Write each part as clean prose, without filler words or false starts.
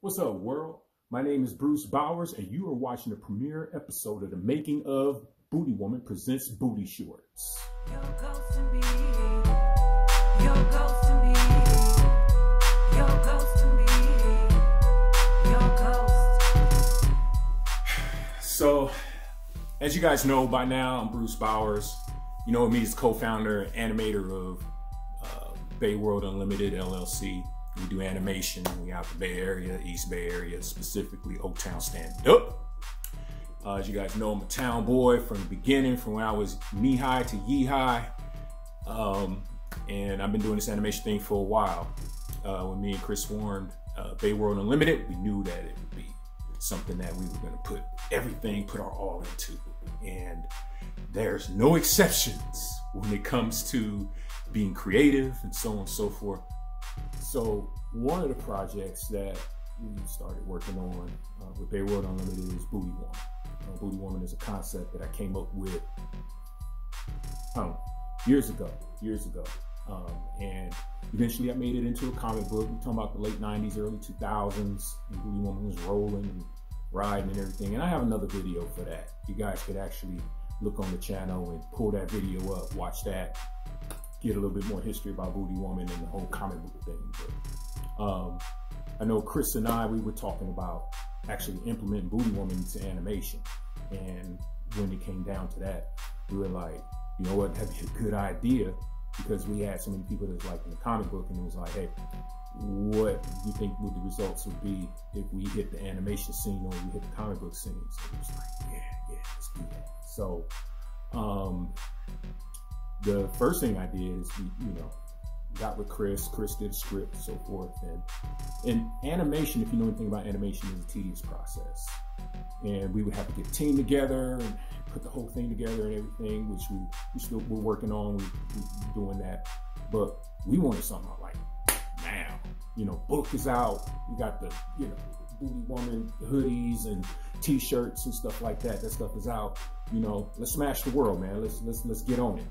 What's up, world? My name is Bruce Bowers, and you are watching the premiere episode of the making of BootyWoman presents Booty Shorts. Your ghost to me, your ghost to me, your ghost to me, your ghost. So, as you guys know by now, I'm Bruce Bowers. You know me as co-founder and animator of Bayworld Unlimited LLC. We do animation. We out the Bay Area, East Bay Area, specifically Old Town Stand Up. As you guys know, I'm a town boy from the beginning, from when I was knee-high to yee-high. And I've been doing this animation thing for a while. When me and Chris formed Bayworld Unlimited, we knew that it would be something that we were going to put our all into. And there's no exceptions when it comes to being creative and so on and so forth. So one of the projects that we started working on with Bayworld Unlimited is BootyWoman. BootyWoman is a concept that I came up with years ago. And eventually I made it into a comic book. We're talking about the late 90s, early 2000s. And BootyWoman was rolling and riding and everything. And I have another video for that. You guys could actually look on the channel and pull that video up, watch that. Get a little bit more history about BootyWoman and the whole comic book thing. But I know Chris and I, we were talking about actually implementing BootyWoman into animation. And when it came down to that, we were like, you know what, that'd be a good idea, because we had so many people that was like in the comic book, and it was like, hey, what do you think would the results would be if we hit the animation scene or we hit the comic book scene? So it was like, yeah, let's do that. So the first thing I did is we, got with Chris. Chris did a script and so forth. And animation, if you know anything about animation, is a tedious process. And we would have to get a team together and put the whole thing together and everything, which we're working on. We're doing that. But we wanted something like now. Book is out. We got the, BootyWoman hoodies and t-shirts and stuff like that. That stuff is out. Let's smash the world, man. Let's get on it.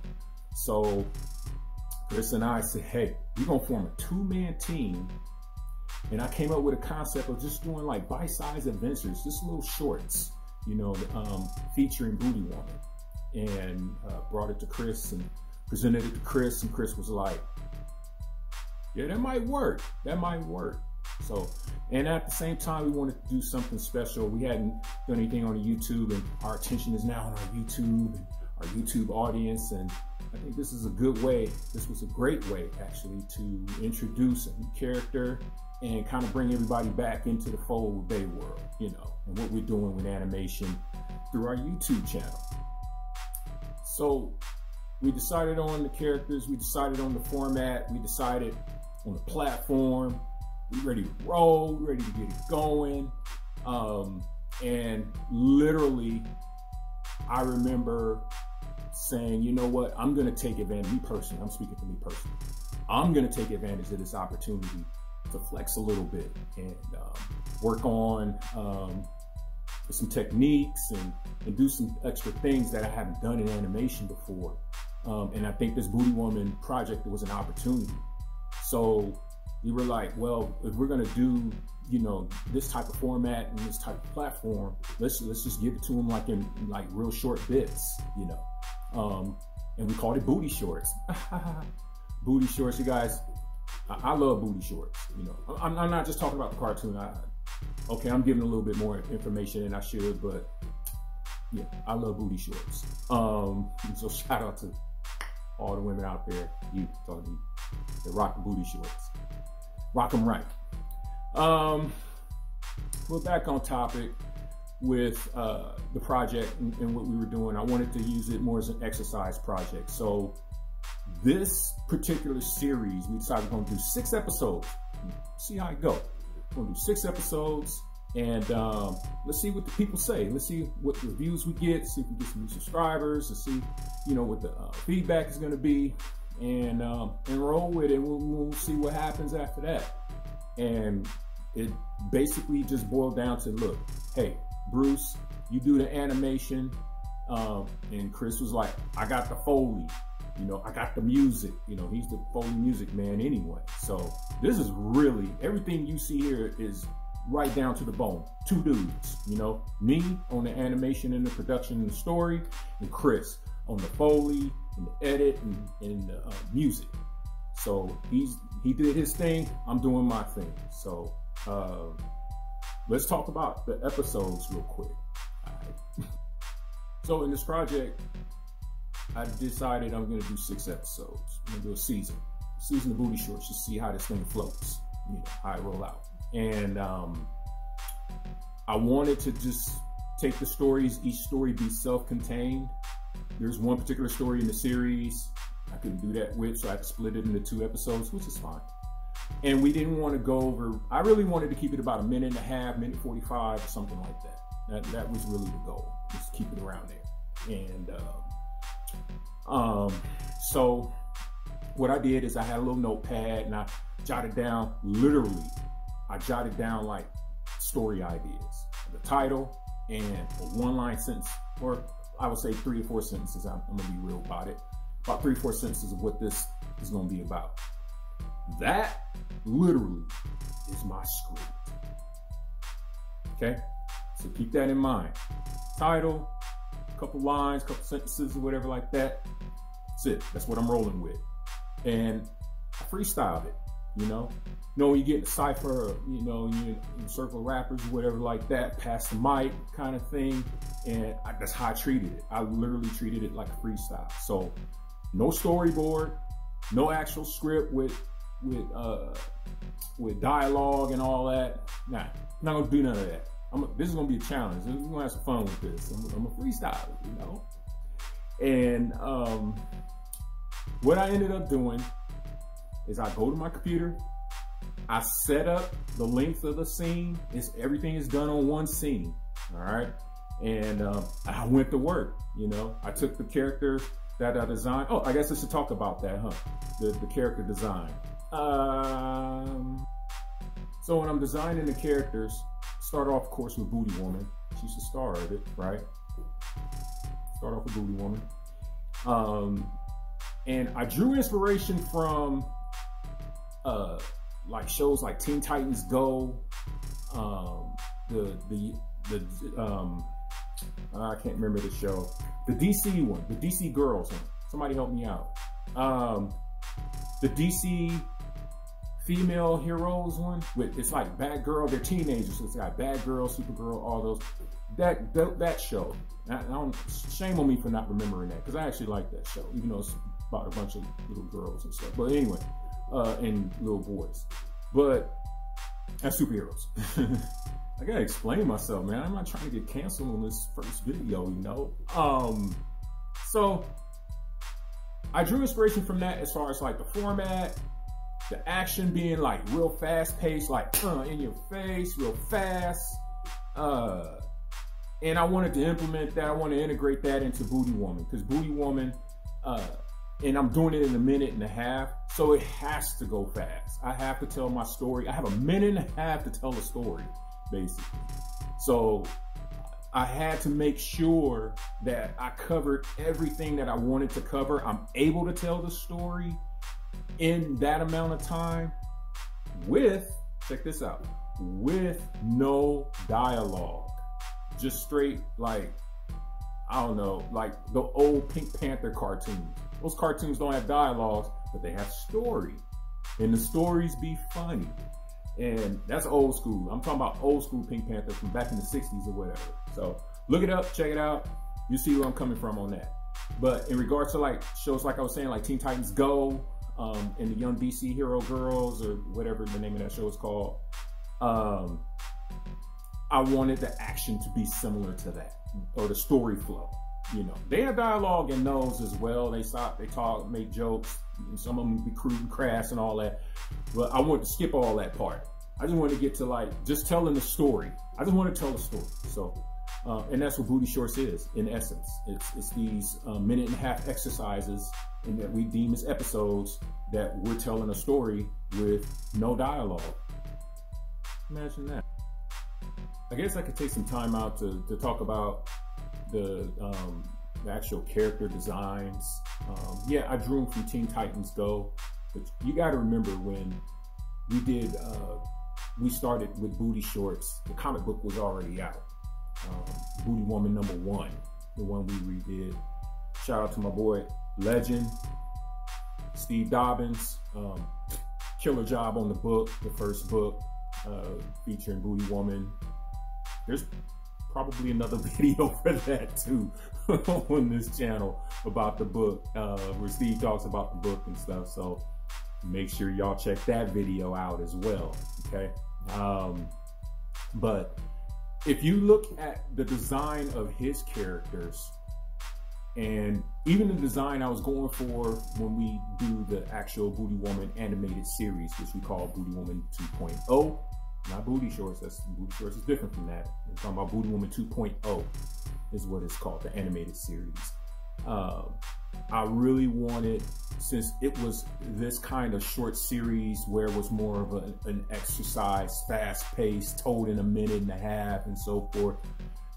So Chris and I said, hey, we're gonna form a two-man team. And I came up with a concept of just doing like bite-sized adventures, just little shorts, featuring BootyWoman. And brought it to Chris and presented it to Chris, and Chris was like, yeah, that might work. So, and at the same time, we wanted to do something special. We hadn't done anything on YouTube, and our attention is now on our YouTube and our YouTube audience. And I think this is a good way. This was a great way, actually, to introduce a new character and kind of bring everybody back into the fold with Bayworld, and what we're doing with animation through our YouTube channel. So we decided on the characters, we decided on the format, we decided on the platform. We're ready to roll, we're ready to get it going. And literally, I remember saying, you know what, I'm gonna take advantage, me personally, I'm speaking for me personally, I'm gonna take advantage of this opportunity to flex a little bit and work on some techniques and do some extra things that I haven't done in animation before. And I think this BootyWoman project was an opportunity. So we were like, well, if we're gonna do, this type of format and this type of platform, let's just give it to them like in real short bits, and we called it Booty Shorts. Booty Shorts, you guys. I love Booty Shorts. I'm not just talking about the cartoon. Okay, I'm giving a little bit more information than I should, but yeah, I love Booty Shorts. So shout out to all the women out there, you talking, that rock the Booty Shorts. Rock them right. We're back on topic with the project and what we were doing. I wanted to use it more as an exercise project. So this particular series, we decided we're going to do 6 episodes. See how it goes. We're going to do 6 episodes, and let's see what the people say. Let's see what reviews we get. See if we get some new subscribers, and see, what the feedback is going to be, and roll with it. We'll see what happens after that. And it basically just boiled down to, look, hey, Bruce, you do the animation, and Chris was like, I got the Foley. I got the music, he's the Foley music man anyway. So this is really, everything you see here is right down to the bone. 2 dudes, you know, me on the animation and the production and the story, and Chris on the Foley and the edit and the music. So he did his thing, I'm doing my thing. So let's talk about the episodes real quick. All right. So in this project, I decided I'm gonna do 6 episodes. I'm gonna do a season of Booty Shortz to see how this thing floats, you know, how it roll out. And I wanted to just take the stories, each story be self-contained. There's one particular story in the series I couldn't do that with, so I had to split it into 2 episodes, which is fine. And we didn't want to go over, I really wanted to keep it about 1.5 minutes, 1:45, or something like that. That was really the goal, just keep it around there. And so what I did is I had a little notepad and I jotted down, literally, I jotted down like story ideas, the title and a 1-line sentence, or I would say 3 or 4 sentences. I'm gonna be real about it. About 3 or 4 sentences of what this is gonna be about. That literally is my script. Okay, so keep that in mind. Title, a couple lines, couple sentences or whatever like that. That's it, that's what I'm rolling with. And I freestyled it, you know? You know, when you get in a cypher, you know, you're in a circle of rappers or whatever like that, pass the mic kind of thing. And that's how I treated it. I literally treated it like a freestyle. So no storyboard, no actual script with dialogue and all that. Nah, I'm not gonna do none of that. This is gonna be a challenge. We're gonna have some fun with this. I'm a freestyler, you know? And what I ended up doing is I go to my computer, I set up the length of the scene. Everything is done on one scene, all right? And I went to work, you know? I took the character that I designed. Oh, I guess I should talk about that, huh? The character design. So when I'm designing the characters, start off, of course, with BootyWoman. She's the star of it, right? Start off with BootyWoman. And I drew inspiration from like shows like Teen Titans Go, I can't remember the show, the DC one, the DC Girls one. Somebody help me out. The DC female heroes one, it's like Bad Girl. They're teenagers, so it's got Bad Girl, Supergirl, all those. That show. Shame on me for not remembering that, because I actually like that show, even though it's about a bunch of little girls and stuff. But anyway, and little boys. But that's superheroes. I gotta explain myself, man. I'm not trying to get canceled on this first video, you know. So I drew inspiration from that as far as like the format, the action being like real fast paced, like in your face, real fast. And I wanted to implement that. I want to integrate that into BootyWoman, because BootyWoman, and I'm doing it in 1.5 minutes, so it has to go fast. I have to tell my story. I have 1.5 minutes to tell a story, basically. So I had to make sure that I covered everything that I wanted to cover. I'm able to tell the story in that amount of time with, check this out, with no dialogue. Just straight, like, I don't know, like the old Pink Panther cartoons. Those cartoons don't have dialogues, but they have story. And the stories be funny. And that's old school. I'm talking about old school Pink Panther from back in the 60s or whatever. So look it up, check it out. You see where I'm coming from on that. But in regards to like shows, like I was saying, like Teen Titans Go, and the Young DC Hero Girls, or whatever the name of that show is called, I wanted the action to be similar to that, or the story flow. You know, they have dialogue in those as well. They stop, they talk, make jokes, and some of them be crude and crass and all that. But I wanted to skip all that part. I just wanted to get to like just telling the story. I just want to tell the story. So, and that's what Booty Shortz is in essence. It's these 1.5 minute exercises, and that we deem as episodes, that we're telling a story with no dialogue. Imagine that. I guess I could take some time out to talk about the actual character designs. Yeah, I drew them from Teen Titans Go, but you got to remember when we did we started with Booty Shortz. The comic book was already out. BootyWoman #1, the one we redid. Shout out to my boy Legend, Steve Dobbins. Killer job on the book, the first book, featuring BootyWoman. There's probably another video for that too on this channel about the book, where Steve talks about the book and stuff. So make sure y'all check that video out as well, okay? But if you look at the design of his characters, and even the design I was going for when we do the actual BootyWoman animated series, which we call BootyWoman 2.0, not Booty Shortz. Booty Shortz is different from that. I'm talking about BootyWoman 2.0 is what it's called, the animated series. I really wanted, since it was this kind of short series where it was more of an exercise, fast-paced, told in a minute and a half and so forth,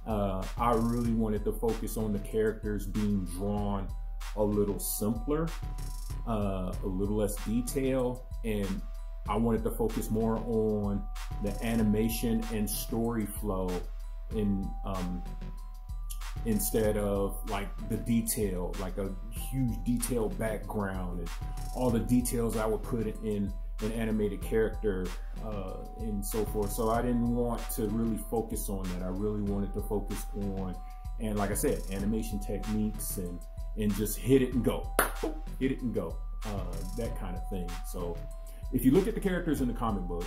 I really wanted to focus on the characters being drawn a little simpler, a little less detail, and I wanted to focus more on the animation and story flow instead of like the detail, like a huge detailed background and all the details I would put in an animated character and so forth. So I didn't want to really focus on that. I really wanted to focus on, and like I said, animation techniques and just hit it and go, hit it and go, that kind of thing. So if you look at the characters in the comic book,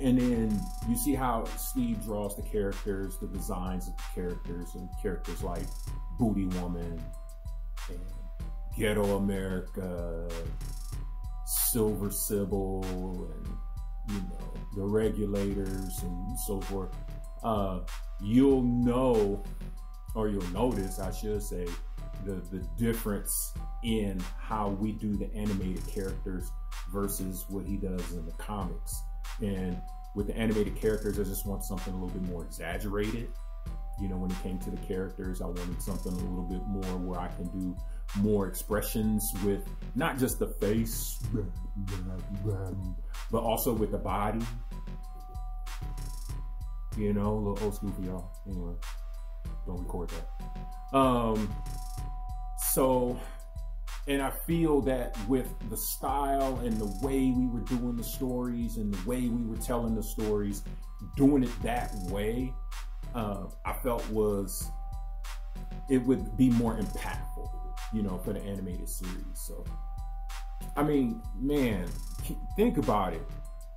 and then you see how Steve draws the characters, the designs of the characters, and characters like BootyWoman and Ghetto America, Silver Sybil, and you know, the Regulators and so forth, you'll know, or you'll notice, I should say, the difference in how we do the animated characters versus what he does in the comics. And with the animated characters, I just want something a little bit more exaggerated. You know, when it came to the characters, I wanted something a little bit more where I can do more expressions with not just the face, but also with the body. You know, a little old school for y'all. Anyway, don't record that. And I feel that with the style and the way we were doing the stories and the way we were telling the stories, doing it that way, I felt it would be more impactful, you know, for the animated series. So, I mean, man, think about it.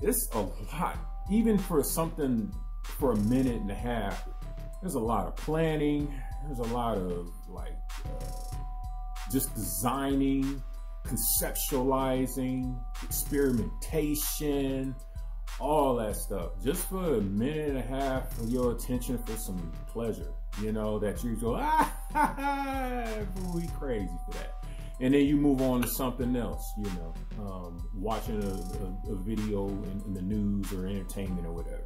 It's a lot, even for something for a minute and a half. There's a lot of planning. There's a lot of like, just designing, conceptualizing, experimentation, all that stuff, just for a minute and a half of your attention for some pleasure, you know, that you go, we crazy for that. And then you move on to something else, you know, watching a video in the news or entertainment or whatever.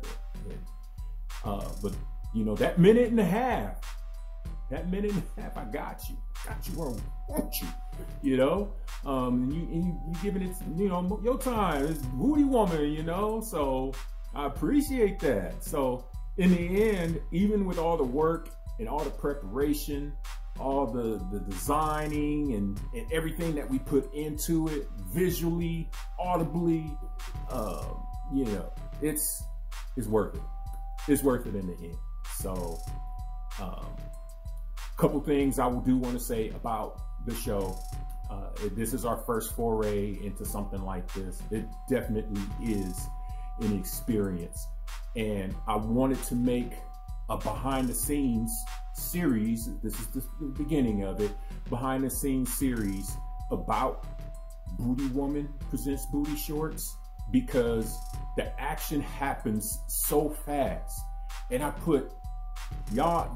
But, you know, that minute and a half, I got you where I want you, you know, and you giving it, you know, your time. It's BootyWoman, you know, so I appreciate that. So in the end, even with all the work and all the preparation, all the designing and everything that we put into it, visually, audibly, you know, it's worth it. It's worth it in the end. So, couple things I do want to say about the show. This is our first foray into something like this. It definitely is an experience, and I wanted to make a behind the scenes series. This is the beginning of it, behind the scenes series about BootyWoman presents Booty Shortz, because the action happens so fast, and I put y'all,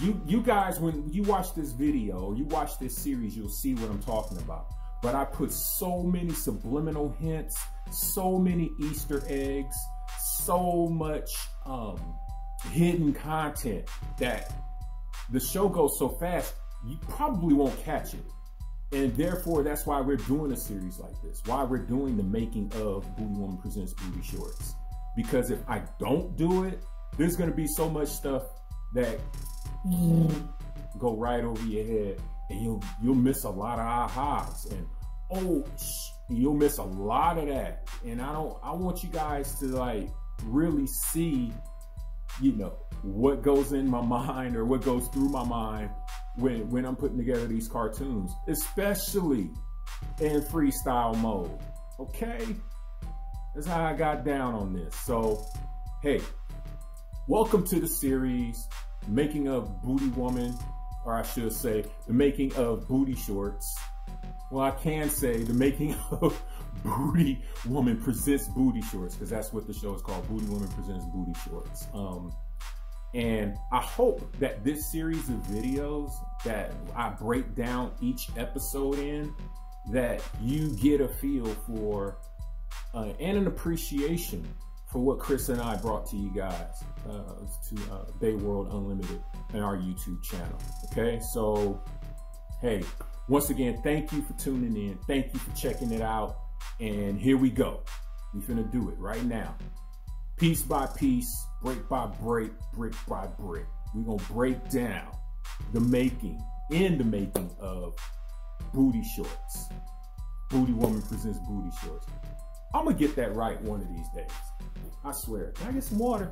you guys, when you watch this video, you watch this series, you'll see what I'm talking about. But I put so many subliminal hints, so many Easter eggs, so much hidden content that the show goes so fast, you probably won't catch it. And therefore, that's why we're doing a series like this, why we're doing the making of BootyWoman presents Booty Shortz. because if I don't do it, there's gonna be so much stuff that go right over your head, and you'll miss a lot of ahas, and you'll miss a lot of that. And I want you guys to like really see, you know, what goes in my mind or what goes through my mind when I'm putting together these cartoons, especially in freestyle mode. Okay, that's how I got down on this. So hey, welcome to the series, Making of BootyWoman, or I should say the making of Booty Shorts. Well, I can say the making of BootyWoman presents Booty Shorts, because that's what the show is called. BootyWoman presents Booty Shorts. And I hope that this series of videos that I break down each episode in, that you get a feel for and an appreciation for what Chris and I brought to you guys, to Bayworld Unlimited and our YouTube channel. Okay, so hey, once again, thank you for tuning in. Thank you for checking it out. And here we go. We finna do it right now. Piece by piece, break by break, brick by brick. We're gonna break down the making of Booty Shorts. BootyWoman presents Booty Shorts. I'm gonna get that right one of these days. I swear. Can I get some water?